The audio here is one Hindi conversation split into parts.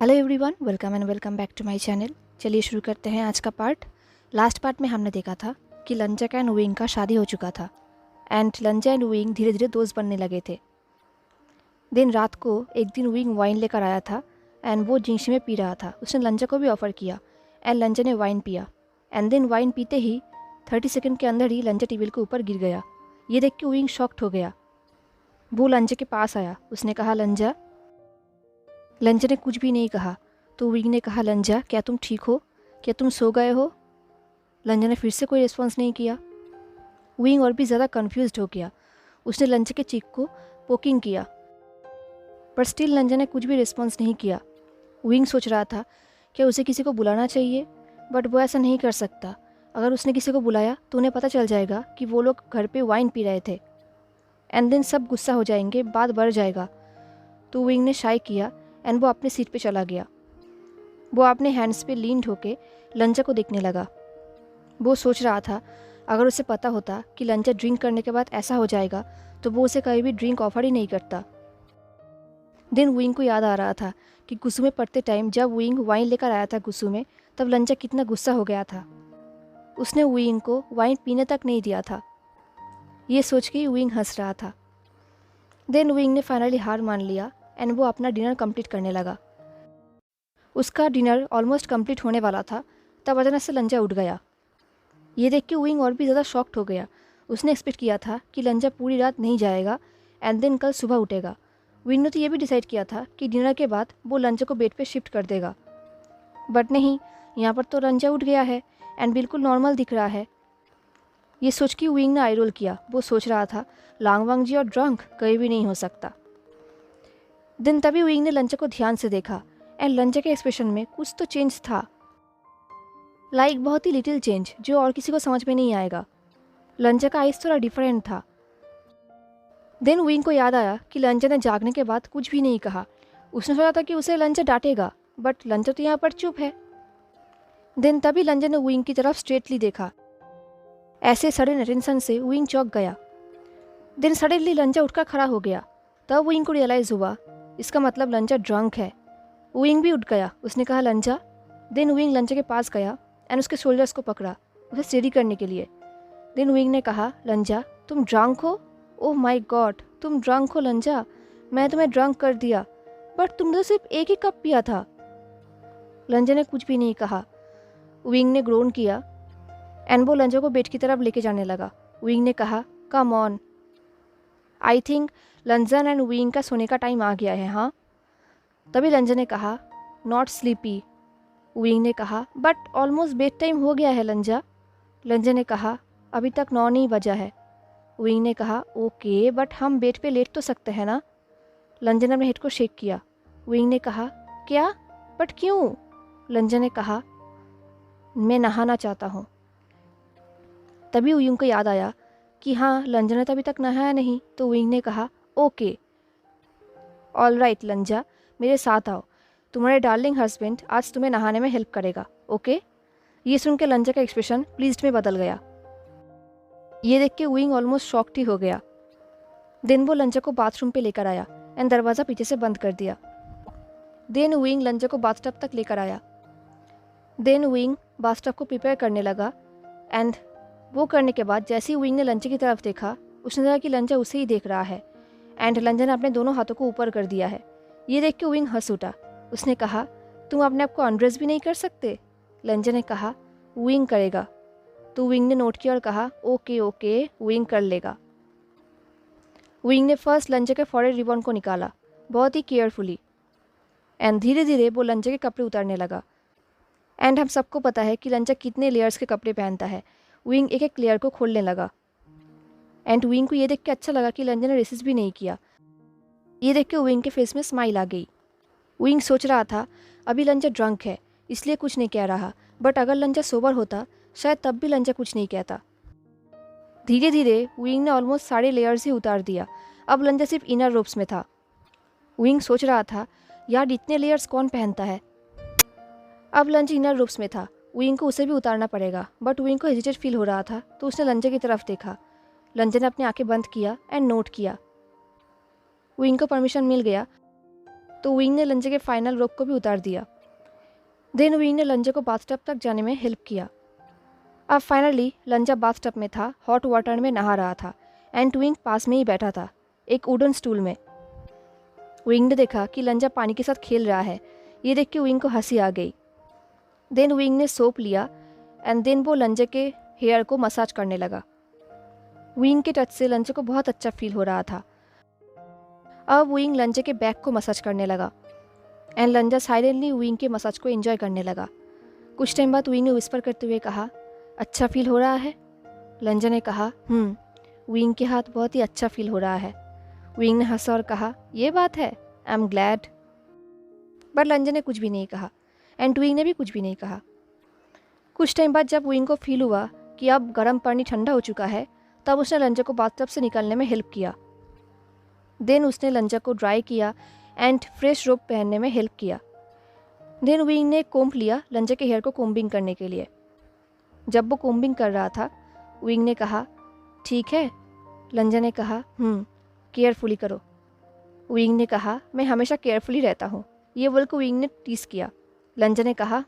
Hello everyone, welcome back to my channel. चलिए शुरू करते हैं आज का पार्ट। लास्ट पार्ट में हमने देखा था कि लंचक एंड विंग का शादी हो चुका था एंड लंचा एंड विंग धीरे धीरे दोस्त बनने लगे थे। दिन रात को एक दिन विंग वाइन लेकर आया था एंड वो जिंशी में पी रहा था। उसने लंचा को भी ऑफ़र किया एंड लंचा ने वाइन पिया एंड देन वाइन पीते ही 30 सेकंड के अंदर ही लंचा टेबल के ऊपर गिर गया। ये देख के विंग शॉक्ड हो गया। वो लंचा के पास आया। उसने कहा लंचा ने कुछ भी नहीं कहा तो विंग ने कहा लंजा क्या तुम ठीक हो, क्या तुम सो गए हो? लंजा ने फिर से कोई रिस्पॉन्स नहीं किया। विंग और भी ज़्यादा कंफ्यूज्ड हो गया। उसने लंजा के चीक को पोकिंग किया पर स्टिल लंजा ने कुछ भी रिस्पॉन्स नहीं किया। विंग सोच रहा था क्या उसे किसी को बुलाना चाहिए, बट वो ऐसा नहीं कर सकता। अगर उसने किसी को बुलाया तो उन्हें पता चल जाएगा कि वो लोग घर पे वाइन पी रहे थे एंड देन सब गुस्सा हो जाएंगे, बात बढ़ जाएगा। तो विंग ने शाय किया एंड वो अपने सीट पे चला गया। वो अपने हैंड्स पे लीन होके लंचा को देखने लगा। वो सोच रहा था अगर उसे पता होता कि लंचा ड्रिंक करने के बाद ऐसा हो जाएगा तो वो उसे कभी भी ड्रिंक ऑफर ही नहीं करता। दिन विंग को याद आ रहा था कि गुस्सू में पड़ते टाइम जब विंग वाइन लेकर आया था गुस्सू में, तब लंचा कितना गुस्सा हो गया था। उसने विंग को वाइन पीने तक नहीं दिया था। ये सोच के विंग हंस रहा था। देन विंग ने फाइनली हार मान लिया एंड वो अपना डिनर कंप्लीट करने लगा। उसका डिनर ऑलमोस्ट कंप्लीट होने वाला था तब अचानक से लंजा उठ गया। ये देख के विंग और भी ज़्यादा शॉक्ड हो गया। उसने एक्सपेक्ट किया था कि लंजा पूरी रात नहीं जाएगा एंड देन कल सुबह उठेगा। विंग ने तो ये भी डिसाइड किया था कि डिनर के बाद वो लंजा को बेड पे शिफ्ट कर देगा, बट नहीं, यहाँ पर तो लंजा उठ गया है एंड बिल्कुल नॉर्मल दिख रहा है। ये सोच के विंग ने आई रोल किया। वो सोच रहा था लांगवांग जी और ड्रंक कहीं भी नहीं हो सकता। दिन तभी विंग ने लंचा को ध्यान से देखा एंड लंचा के एक्सप्रेशन में कुछ तो चेंज था, लाइक बहुत ही लिटिल चेंज जो और किसी को समझ में नहीं आएगा। लंचा का आइज थोड़ा डिफरेंट था। देन विंग को याद आया कि लंचा ने जागने के बाद कुछ भी नहीं कहा। उसने सोचा था कि उसे लंचा डांटेगा, बट लंचा तो यहाँ पर चुप है। देन तभी लंचा ने विंग की तरफ स्ट्रेटली देखा। ऐसे सडन अटेंशन से विंग चौंक गया। देन सडनली लंचा उठकर खड़ा हो गया। तब विंग को रियलाइज़ हुआ इसका मतलब लंचा ड्रंक है। विंग भी उठ गया। उसने कहा लंचा। देन विंग लंचा के पास गया एंड उसके शोल्डर्स को पकड़ा उसे स्टेडी करने के लिए। देन विंग ने कहा लंचा तुम ड्रंक हो? ओह माय गॉड, तुम ड्रंक हो लंचा? मैं तुम्हें ड्रंक कर दिया, बट तुमने तो सिर्फ एक ही कप पिया था। लंचा ने कुछ भी नहीं कहा। विंग ने ग्रोन किया एंड वो लंचा को बेड की तरफ लेके जाने लगा। विंग ने कहा come on, I think Lanjan and Wing का सोने का टाइम आ गया है। हाँ, तभी लंजन ने कहा नॉट स्लीपी। विंग ने कहा बट ऑलमोस्ट बेड टाइम हो गया है लंजा। लंजन ने कहा अभी तक 9 नहीं बजा है। विंग ने कहा ओके, बट हम बेड पे लेट तो सकते हैं ना? लंजन ने अपने हेड को शेक किया। विंग ने कहा क्या, बट क्यों? लंजन ने कहा मैं नहाना चाहता हूँ। तभी विंग को याद आया कि हाँ, लंजन ने तो अभी तक नहाया नहीं। तो विंग ने कहा ओके ऑल राइट लंजा, मेरे साथ आओ, तुम्हारे डार्लिंग हस्बैंड आज तुम्हें नहाने में हेल्प करेगा, ओके? ये सुन के लंजा का एक्सप्रेशन प्लीज्ड में बदल गया। ये देख के विंग ऑलमोस्ट शॉक्ड ही हो गया। देन वो लंजा को बाथरूम पे लेकर आया एंड दरवाज़ा पीछे से बंद कर दिया। देन विंग लंजा को बाथटब तक लेकर आया। देन विंग बाथटब को प्रिपेयर करने लगा एंड वो करने के बाद जैसे ही विंग ने लंजा की तरफ देखा, उसने देखा कि लंजा उसे ही देख रहा है एंड लंजा ने अपने दोनों हाथों को ऊपर कर दिया है। ये देख के विंग हंस उठा। उसने कहा तुम अपने आप को अनड्रेस भी नहीं कर सकते? लंजा ने कहा विंग करेगा। तो विंग ने नोट किया और कहा ओके ओके, विंग कर लेगा। विंग ने फर्स्ट लंजा के फॉरहेड रिबन को निकाला बहुत ही केयरफुली एंड धीरे धीरे वो लंजा के कपड़े उतारने लगा। एंड हम सबको पता है कि लंजा कितने लेयर्स के कपड़े पहनता है। विंग एक एक लेयर को खोलने लगा एंड विंग को ये देख के अच्छा लगा कि लंजा ने रेसिस्ट भी नहीं किया। ये देख के विंग के फेस में स्माइल आ गई। विंग सोच रहा था अभी लंजा ड्रंक है इसलिए कुछ नहीं कह रहा, बट अगर लंजा सोबर होता शायद तब भी लंजा कुछ नहीं कहता। धीरे धीरे विंग ने ऑलमोस्ट सारे लेयर्स ही उतार दिया। अब लंजा सिर्फ इनर रोब्स में था। विंग सोच रहा था यार इतने लेयर्स कौन पहनता है। अब लंजा इनर रोब्स में था। विंग को उसे भी उतारना पड़ेगा, बट विंग को हेजिटेट फील हो रहा था तो उसने लंजा की तरफ देखा। लंजा ने अपनी आंखें बंद किया एंड नोट किया। विंग को परमिशन मिल गया तो विंग ने लंजा के फाइनल रोप को भी उतार दिया। देन विंग ने लंजा को बाथटब तक जाने में हेल्प किया। अब फाइनली लंजा बाथटब में था, हॉट वाटर में नहा रहा था एंड विंग पास में ही बैठा था, एक वुडन स्टूल में। विंग ने देखा कि लंजा पानी के साथ खेल रहा है। ये देख के विंग को हंसी आ गई। देन विंग ने सोप लिया एंड देन वो लंजा के हेयर को मसाज करने लगा। विंग के टच से लंजा को बहुत अच्छा फील हो रहा था। अब विंग लंजा के बैक को मसाज करने लगा एंड लंजा साइलेंटली विंग के मसाज को एंजॉय करने लगा। कुछ टाइम बाद विंग ने विस्पर करते हुए कहा, अच्छा फील हो रहा है? लंजा ने कहा, विंग के हाथ बहुत ही अच्छा फील हो रहा है। विंग ने हंसा और कहा, ये बात है, आई एम ग्लैड। बट लंजा ने कुछ भी नहीं कहा एंड विंग ने भी कुछ भी नहीं कहा। कुछ टाइम बाद जब विंग को फील हुआ कि अब गर्म पानी ठंडा हो चुका है, तब उसने लंजा को बाथटब से निकलने में हेल्प किया। देन उसने लंजा को ड्राई किया एंड फ्रेश रोब पहनने में हेल्प किया। देन विंग ने कोम्ब लिया लंजा के हेयर को कोम्बिंग करने के लिए। जब वो कोम्बिंग कर रहा था, विंग ने कहा, ठीक है? लंजा ने कहा, केयरफुली करो। विंग ने कहा, मैं हमेशा केयरफुली रहता हूँ। ये बोल के विंग ने टीस किया। लंजा ने कहा,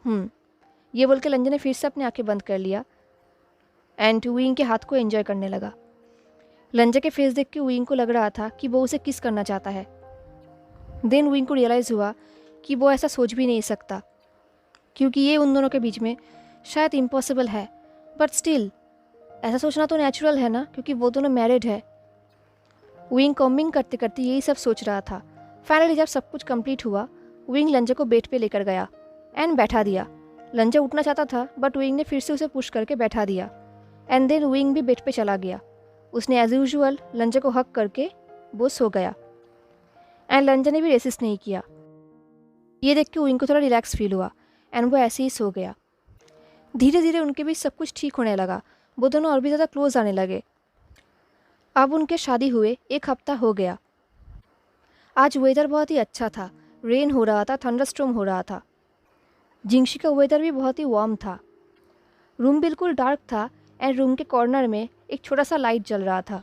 ये बोल के लंजा ने फिर से अपनी आंखें बंद कर लिया एंड विंग के हाथ को एंजॉय करने लगा। लंजा के फेस देख के विंग को लग रहा था कि वो उसे किस करना चाहता है। देन विंग को रियलाइज़ हुआ कि वो ऐसा सोच भी नहीं सकता, क्योंकि ये उन दोनों के बीच में शायद इम्पॉसिबल है। बट स्टिल ऐसा सोचना तो नेचुरल है ना, क्योंकि वो दोनों मैरिड है। विंग कॉम्बिंग करते करते यही सब सोच रहा था। फाइनली जब सब कुछ कंप्लीट हुआ, विंग लंजा को बेड पे लेकर गया एंड बैठा दिया। लंजा उठना चाहता था बट विंग ने फिर से उसे पुश करके बैठा दिया एंड देन विंग भी बेड पे चला गया। उसने एज यूजुअल लंजा को हक करके वो सो गया एंड लंजा ने भी रेसिस्ट नहीं किया। ये देख के विंग को थोड़ा रिलैक्स फील हुआ एंड वो ऐसे ही सो गया। धीरे धीरे उनके बीच सब कुछ ठीक होने लगा। वो दोनों और भी ज़्यादा क्लोज आने लगे। अब उनके शादी हुए 1 हफ्ता हो गया। आज वेदर बहुत ही अच्छा था। रेन हो रहा था, थंडरस्टॉर्म हो रहा था। जिंगशी का वेदर भी बहुत ही वार्म था। रूम बिल्कुल डार्क था एंड रूम के कॉर्नर में एक छोटा सा लाइट जल रहा था।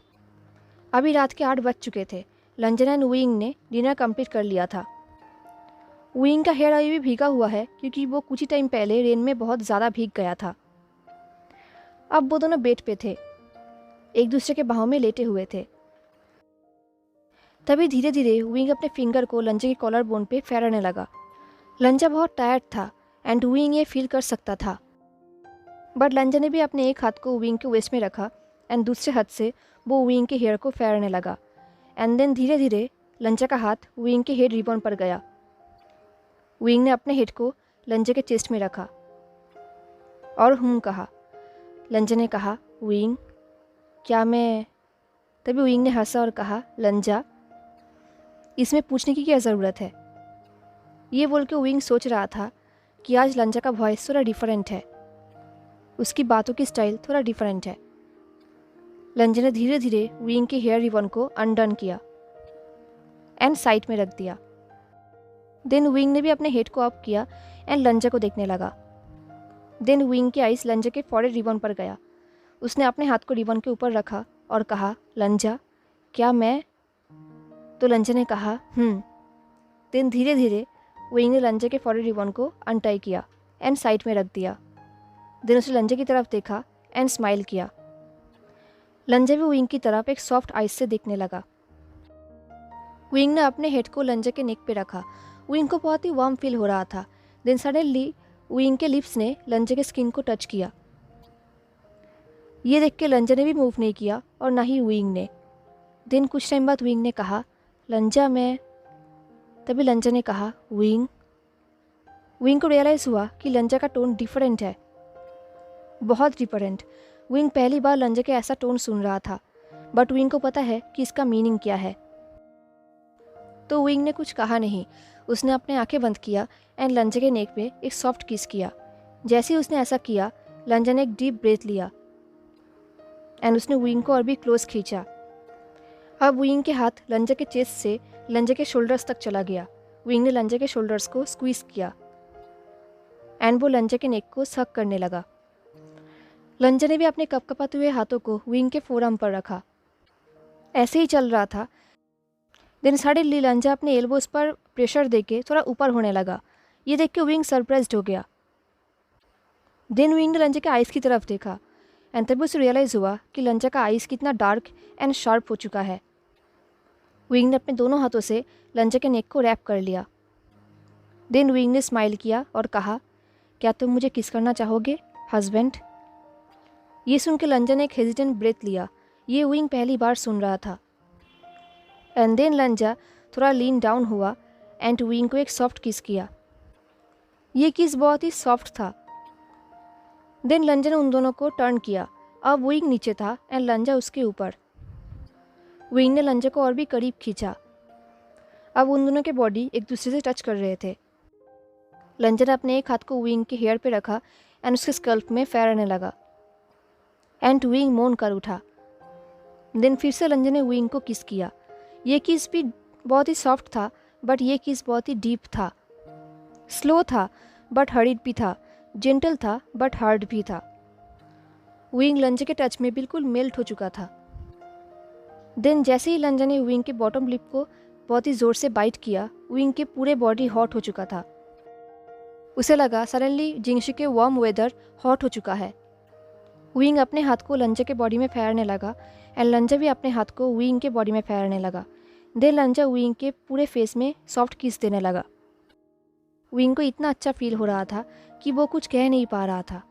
अभी रात के 8 बज चुके थे। लंजा एंड विंग ने डिनर कंप्लीट कर लिया था। विंग का हेयर अभी भी भीगा हुआ है, क्योंकि वो कुछ ही टाइम पहले रेन में बहुत ज़्यादा भीग गया था। अब वो दोनों बेड पे थे, एक दूसरे के बाहों में लेटे हुए थे। तभी धीरे धीरे विंग अपने फिंगर को लंजा के कॉलर बोन पे फेरने लगा। लंजा बहुत टायर्ड था एंड विंग ये फील कर सकता था। बट लंजा ने भी अपने एक हाथ को विंग के वेस्ट में रखा एंड दूसरे हाथ से वो विंग के हेयर को फेरने लगा एंड देन धीरे धीरे लंजा का हाथ विंग के हेड रिबन पर गया। विंग ने अपने हेड को लंजा के चेस्ट में रखा और कहा। लंजा ने कहा, विंग क्या मैं? तभी विंग ने हंसा और कहा, लंजा इसमें पूछने की क्या ज़रूरत है? ये बोल के विंग सोच रहा था कि आज लंजा का वॉइस थोड़ा डिफरेंट है, उसकी बातों की स्टाइल थोड़ा डिफरेंट है। लंजा ने धीरे धीरे विंग के हेयर रिबन को अनडन किया एंड साइड में रख दिया। देन विंग ने भी अपने हेड को अप किया एंड लंजा को देखने लगा। देन विंग की आइज लंजा के फॉरहेड रिबन पर गया। उसने अपने हाथ को रिबन के ऊपर रखा और कहा, लंजा क्या मैं? तो लंजा ने कहा, देन धीरे धीरे विंग ने लंजा के फॉरहेड रिबन को अनटाई किया एंड साइड में रख दिया। देन उसने लंजा की तरफ देखा एंड स्माइल किया। लंजा भी विंग की तरफ एक सॉफ्ट आइज से देखने लगा। विंग ने अपने हेड को लंजा के नेक पे रखा। विंग को बहुत ही वार्म फील हो रहा था। देन सडनली विंग के लिप्स ने लंजा के स्किन को टच किया। ये देख के लंजा ने भी मूव नहीं किया और ना ही विंग ने। देन कुछ टाइम बाद विंग ने कहा, लंजा मैं? तभी लंजा ने कहा, विंग। विंग को रियलाइज़ हुआ कि लंजा का टोन डिफरेंट है, बहुत डिफरेंट। विंग पहली बार लंजा के ऐसा टोन सुन रहा था, बट विंग को पता है कि इसका मीनिंग क्या है। तो विंग ने कुछ कहा नहीं। उसने अपने आंखें बंद किया एंड लंजा के नेक पे एक सॉफ्ट किस किया। जैसे ही उसने ऐसा किया, लंजा ने एक डीप ब्रेथ लिया एंड उसने विंग को और भी क्लोज खींचा। अब विंग के हाथ लंजा के चेस्ट से लंजा के शोल्डर्स तक चला गया। विंग ने लंजा के शोल्डर्स को स्क्वीज किया एंड वो लंजा के नेक को सक करने लगा। लंजा ने भी अपने कपकपाते हुए हाथों को विंग के फोरआर्म पर रखा। ऐसे ही चल रहा था। देन सडनली लंजा अपने एल्बोज पर प्रेशर देके थोड़ा ऊपर होने लगा। ये देख के विंग सरप्राइज्ड हो गया। देन विंग ने लंजा के आइज़ की तरफ देखा एंड तभी उसे रियलाइज़ हुआ कि लंजा का आइज़ कितना डार्क एंड शार्प हो चुका है। विंग ने अपने दोनों हाथों से लंजा के नेक को रैप कर लिया। देन विंग ने स्माइल किया और कहा, क्या तुम मुझे किस करना चाहोगे हस्बैंड? ये सुन के लंजा ने एक हेजिटेंट ब्रेथ लिया। ये विंग पहली बार सुन रहा था। एंड देन लंजा थोड़ा लीन डाउन हुआ एंड विंग को एक सॉफ्ट किस किया। ये किस बहुत ही सॉफ्ट था। देन लंजा ने उन दोनों को टर्न किया। अब विंग नीचे था एंड लंजा उसके ऊपर। विंग ने लंजा को और भी करीब खींचा। अब उन दोनों के बॉडी एक दूसरे से टच कर रहे थे। लंजा ने अपने एक हाथ को विंग के हेयर पे रखा एंड उसके स्कल्प में फेरने लगा एंड विंग मौन कर उठा। देन फिर से लंजा ने विंग को किस किया। ये किस भी बहुत ही सॉफ्ट था, बट ये किस बहुत ही डीप था। स्लो था बट हरीड भी था, जेंटल था बट हार्ड भी था। विंग लंजा के टच में बिल्कुल मेल्ट हो चुका था। देन जैसे ही लंजा ने विंग के बॉटम लिप को बहुत ही ज़ोर से बाइट किया, विंग के पूरे बॉडी हॉट हो चुका था। उसे लगा सडनली जिंगशी के वार्म वेदर हॉट हो चुका है। विंग अपने हाथ को लंजा के बॉडी में फेरने लगा एंड लंजा भी अपने हाथ को विंग के बॉडी में फेरने लगा। देन लंजा विंग के पूरे फेस में सॉफ्ट किस देने लगा। विंग को इतना अच्छा फील हो रहा था कि वो कुछ कह नहीं पा रहा था।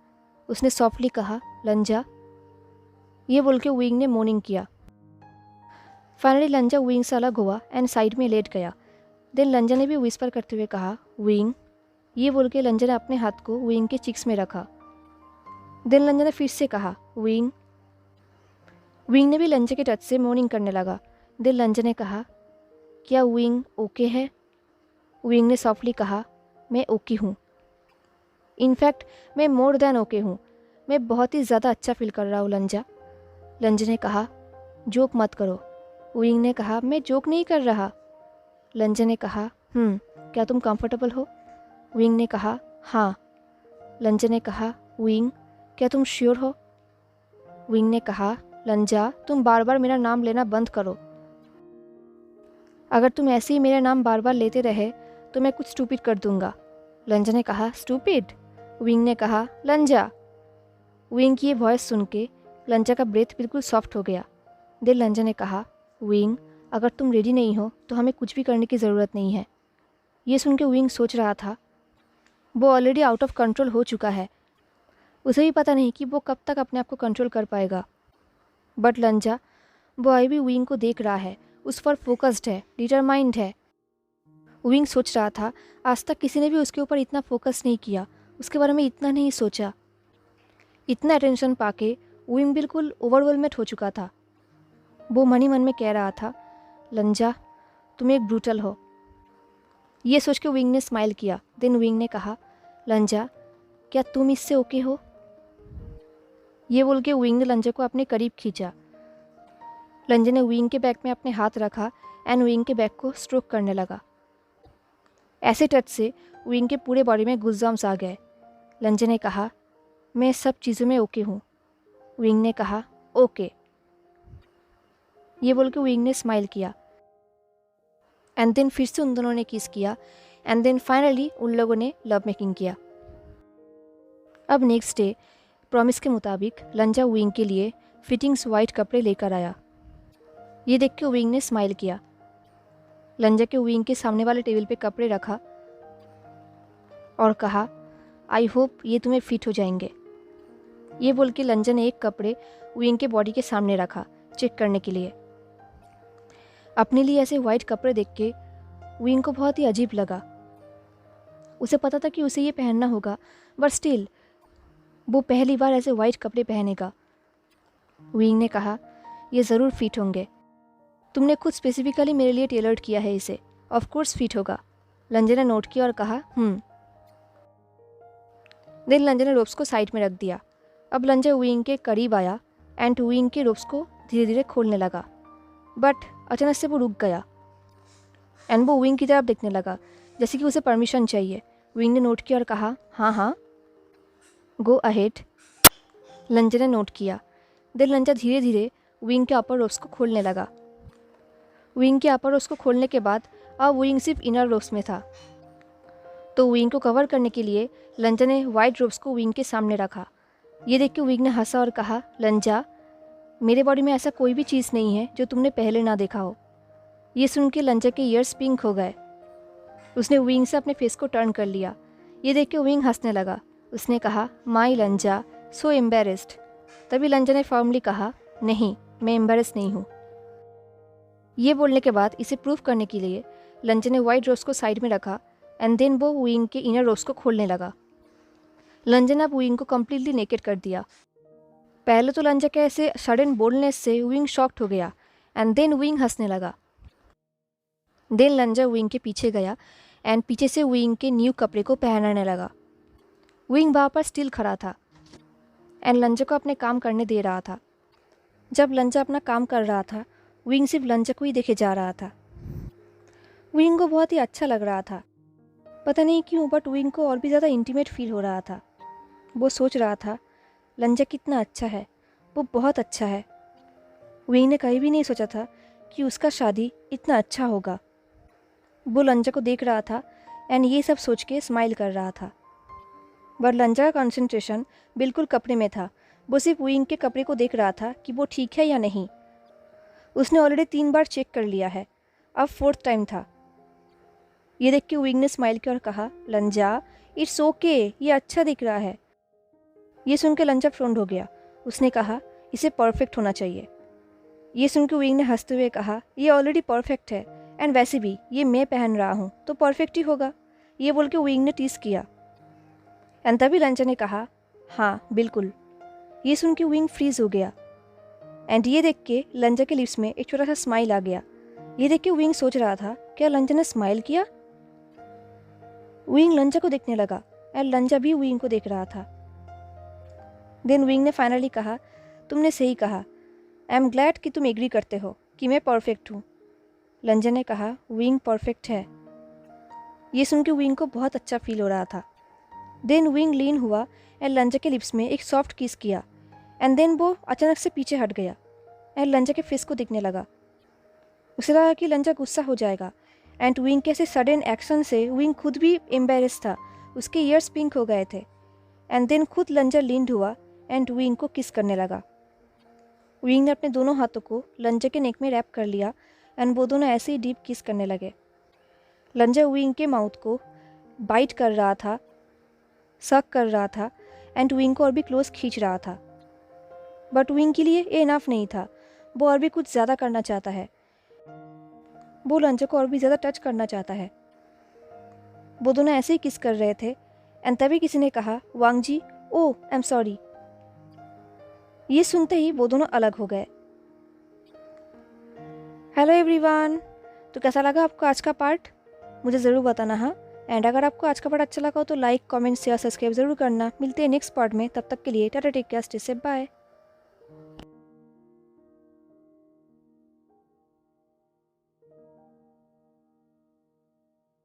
उसने सॉफ्टली कहा, लंजा। ये बोल के विंग ने मोर्निंग किया। फाइनली लंजा विंग से अलग हुआ एंड साइड में लेट गया। देन लंजा ने भी विस्पर करते हुए कहा, विंग। ये बोल के लंजा ने अपने हाथ को विंग के चिक्स में रखा। देन लंजा ने फिर से कहा, विंग। विंग ने भी लंजा के टच से मोर्निंग करने लगा। देन लंजा ने कहा, क्या विंग ओके है? विंग ने सॉफ्टली कहा, मैं ओके हूँ। इनफैक्ट मैं मोर देन ओके हूँ। मैं बहुत ही ज़्यादा अच्छा फील कर रहा हूँ लंजा। लंजा ने कहा, जोक मत करो। विंग ने कहा, मैं जोक नहीं कर रहा। लंजा ने कहा, क्या तुम कंफर्टेबल हो? विंग ने कहा, हाँ। लंजा ने कहा, विंग क्या तुम श्योर हो? विंग ने कहा, लंजा तुम बार बार मेरा नाम लेना बंद करो। अगर तुम ऐसे ही मेरा नाम बार बार लेते रहे तो मैं कुछ स्टूपिड कर दूंगा। लंजा ने कहा, स्टूपिड? विंग ने कहा, लंजा। विंग की ये वॉइस सुन के लंजा का ब्रेथ बिल्कुल सॉफ्ट हो गया। देन लंजा ने कहा, विंग अगर तुम रेडी नहीं हो तो हमें कुछ भी करने की ज़रूरत नहीं है। ये सुन के विंग सोच रहा था वो ऑलरेडी आउट ऑफ कंट्रोल हो चुका है। उसे भी पता नहीं कि वो कब तक अपने आप को कंट्रोल कर पाएगा। बट लंजा वो अभी भी विंग को देख रहा है, उस पर फोकस्ड है, डिटरमाइंड है। विंग सोच रहा था आज तक किसी ने भी उसके ऊपर इतना फोकस नहीं किया, उसके बारे में इतना नहीं सोचा। इतना अटेंशन पाके विंग बिल्कुल ओवरवेलमेड हो चुका था। वो मन ही मन में कह रहा था, लंजा तुम एक ब्रूटल हो। ये सोच के विंग ने स्माइल किया। देन विंग ने कहा, लंजा क्या तुम इससे ओके हो? ये बोल के विंग ने लंजा को अपने करीब खींचा। लंजा ने विंग के बैक में अपने हाथ रखा एंड विंग के बैक को स्ट्रोक करने लगा। ऐसे टच से विंग के पूरे बॉडी में गुज़बम्स आ गए। लंजा ने कहा, मैं सब चीज़ों में ओके हूँ। विंग ने कहा, ओके। ये बोल के विंग ने स्माइल किया एंड देन फिर से उन दोनों ने किस किया एंड देन फाइनली उन लोगों ने लव मेकिंग किया। अब नेक्स्ट डे प्रॉमिस के मुताबिक लंजा विंग के लिए फिटिंग्स वाइट कपड़े लेकर आया। ये देख के विंग ने स्माइल किया। लंजा के विंग के सामने वाले टेबल पे कपड़े रखा और कहा, आई होप ये तुम्हें फिट हो जाएंगे। ये बोल के लंजा ने एक कपड़े विंग के बॉडी के सामने रखा चेक करने के लिए। अपने लिए ऐसे वाइट कपड़े देख के विंग को बहुत ही अजीब लगा। उसे पता था कि उसे ये पहनना होगा, बट स्टिल वो पहली बार ऐसे वाइट कपड़े पहनेगा। विंग ने कहा, ये ज़रूर फिट होंगे। तुमने खुद स्पेसिफिकली मेरे लिए टेलर्ड किया है इसे, ऑफ कोर्स फिट होगा। लंजा ने नोट किया और कहा, देन लंजा ने रोप्स को साइड में रख दिया। अब लंजा विंग के करीब आया एंड विंग के रोप्स को धीरे धीरे खोलने लगा, बट अचानक से वो रुक गया एंड वो विंग की तरफ देखने लगा जैसे कि उसे परमिशन चाहिए। विंग ने नोट किया और कहा, हाँ गो अहेड। लंजा ने नोट किया। देन लंजा धीरे धीरे विंग के अपर रोप्स को खोलने लगा। विंग के अपर रोप्स को खोलने के बाद अब वुइंग सिर्फ इनर रोब्स में था। तो वुइंग को कवर करने के लिए लंजा ने वाइट रोब्स को वुइंग के सामने रखा। ये देख के वुइंग ने हंसा और कहा, लंजा, मेरे बॉडी में ऐसा कोई भी चीज़ नहीं है जो तुमने पहले ना देखा हो। ये सुन के लंजा के ईयर्स पिंक हो गए। उसने वुइंग से अपने फेस को टर्न कर लिया। ये देख के वुइंग हंसने लगा। उसने कहा, माई लंजा, सो एम्बेरेस्ड। तभी लंजा ने फर्मली कहा, नहीं, मैं एम्बेरेस नहीं हूँ। ये बोलने के बाद इसे प्रूव करने के लिए लंजा ने वाइट रोज को साइड में रखा एंड देन वो वुइंग के इनर रोज को खोलने लगा। लंजा ने अब वुइंग को कम्प्लीटली नेकेड कर दिया। पहले तो लंजा के ऐसे सडन बोल्डनेस से वुइंग शॉक्ड हो गया एंड देन वुइंग हंसने लगा। देन लंजा वुइंग के पीछे गया एंड पीछे से वुइंग के न्यू कपड़े को पहनाने लगा। वुइंग वहाँ पर स्टिल खड़ा था एंड लंजा को अपने काम करने दे रहा था। जब लंजा अपना काम कर रहा था, वुइंग सिर्फ लंजा को ही देखे जा रहा था। वुइंग को बहुत ही अच्छा लग रहा था, पता नहीं क्यों, बट वुइंग को और भी ज़्यादा इंटीमेट फील हो रहा था। वो सोच रहा था, लंजा कितना अच्छा है, वो बहुत अच्छा है। वुइंग ने कहीं भी नहीं सोचा था कि उसका शादी इतना अच्छा होगा। वो लंजा को देख रहा था एंड ये सब सोच के स्माइल कर रहा था। बट लंजा का कंसंट्रेशन बिल्कुल कपड़े में था। वो सिर्फ वुइंग के कपड़े को देख रहा था कि वो ठीक है या नहीं। उसने ऑलरेडी 3 बार चेक कर लिया है, अब 4th टाइम था। ये देख के वुइंग ने स्माइल किया और कहा, लंजा, इट्स ओके, ये अच्छा दिख रहा है। ये सुन के लंजा फ्रॉन्ड हो गया। उसने कहा, इसे परफेक्ट होना चाहिए। ये सुन के वुइंग ने हंसते हुए कहा, ये ऑलरेडी परफेक्ट है एंड वैसे भी ये मैं पहन रहा हूँ तो परफेक्ट ही होगा। ये बोल के वुइंग ने टीस किया एंड तभी लंजा ने कहा, हाँ बिल्कुल। ये सुन के वुइंग फ्रीज हो गया एंड ये देख के लंजा के लिप्स में एक छोटा सा स्माइल आ गया। ये देख के वुइंग सोच रहा था, क्या लंजा ने स्माइल किया? वुइंग लंजा को देखने लगा एंड लंजा भी वुइंग को देख रहा था। देन वुइंग ने फाइनली कहा, तुमने सही कहा, आई एम ग्लैड कि तुम एग्री करते हो कि मैं परफेक्ट हूँ। लंजा ने कहा, वुइंग परफेक्ट है। ये सुन के वुइंग को बहुत अच्छा फील हो रहा था। देन वुइंग लीन हुआ एंड लंजा के लिप्स में एक सॉफ्ट किस किया एंड देन वो अचानक से पीछे हट गया एंड लंजा के फेस को देखने लगा। उसे लगा कि लंजा गुस्सा हो जाएगा एंड वुइंग के ऐसे सडन एक्शन से वुइंग खुद भी एम्बेरेस था। उसके ईयर्स पिंक हो गए थे एंड देन खुद लंजा लीन्ड हुआ एंड वुइंग को किस करने लगा। वुइंग ने अपने दोनों हाथों को लंजा के नेक में रैप कर लिया एंड वो दोनों ऐसे ही डीप किस करने लगे। लंजा वुइंग के माउथ को बाइट कर रहा था, सक कर रहा था एंड वुइंग को और भी क्लोज खींच रहा था। बट वुइंग के लिए ये इनफ नहीं था, वो और भी कुछ ज़्यादा करना चाहता है। वो लंजा को और भी ज़्यादा टच करना चाहता है। वो दोनों ऐसे ही किस कर रहे थे एंड तभी किसी ने कहा, वांग जी, ओ आई एम सॉरी। ये सुनते ही वो दोनों अलग हो गए। हेलो एवरीवन, तो कैसा लगा आपको आज का पार्ट? मुझे ज़रूर बताना। हाँ, एंड अगर आपको आज का पार्ट अच्छा लगा हो तो लाइक, कमेंट, शेयर, सब्सक्राइब जरूर करना। मिलते हैं नेक्स्ट पार्ट में, तब तक के लिए tata, take care, stay safe, bye.